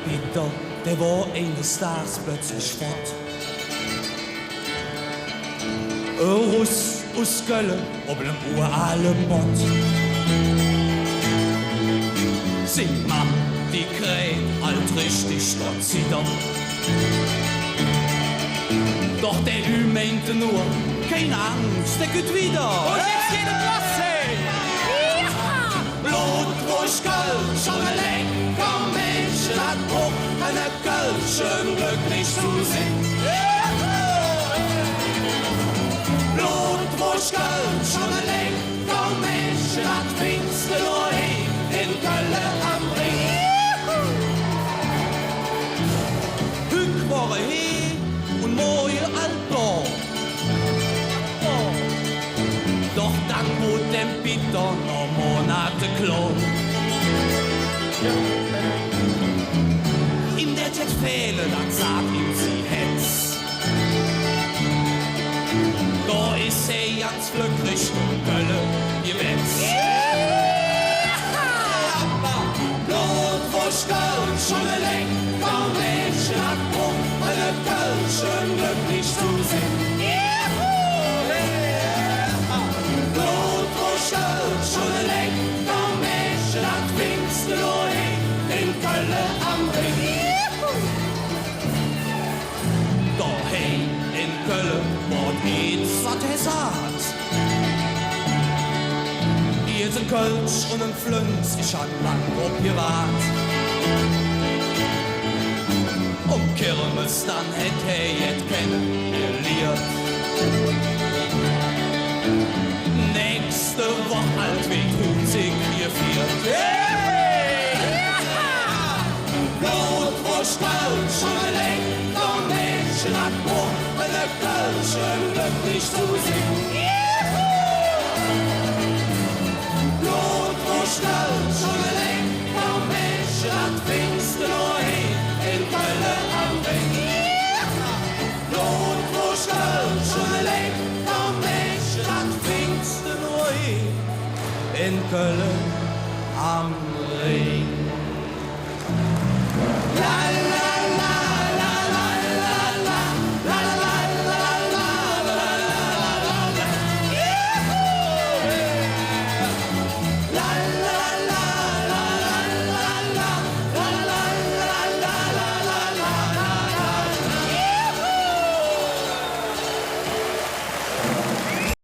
Peter, der war eines Tages plötzlich fort. Ein Russ aus Köln, ob einem uralten Bott. Sing Mam, die kräht halt richtig dort zittern. Doch der Ü meinte nur, keine Angst, der geht wieder. Und jetzt jede Klasse! Ja! Blut, ruhig, kalt, schon ein lecker Mädchen hat Druck, eine Kölschen glücklich zu sehen. Blut, ruhig, kalt, schon ein lecker Mädchen hat Pfingsten nur in Köln am Ring. Hück war he und moje Alter. Doch dann wurde dem Peter noch Monate klar. Ihm der Tet fehle, dann sagt ihm sie Hetz. Da ist ganz glücklich, Kölle, ihr Wetz. Blut, Wurst, Köln, schon ein lecker Mädchen hat Druck, eine Kölschen glücklich zu sehen. Blut, Wurst, Köln, schon ein lecker Mädchen hat Pfingsten nur in Köln am Ring. Da hey, in Köln, wort geht's, was sagt. Jetzt ein Kölsch und ein Flünz, ich hab lang ob gewahrt. Kirmes, dann hätt jet kennengelernt. Nächste Woche alt wie tut sich hier viert. Hey! Blut, Wurst, Kölsch, schon ein lecker Mädchen hat Bruch, eine Kölschen glücklich zu sehen. Blut, Wurst, Kölsch, schon ein lecker Mädchen hat Pfingsten nur in Köln am Ring. Blut, Wurst, Kölsch, schon ein lecker Mädchen hat Pfingsten nur in Köln am Ring.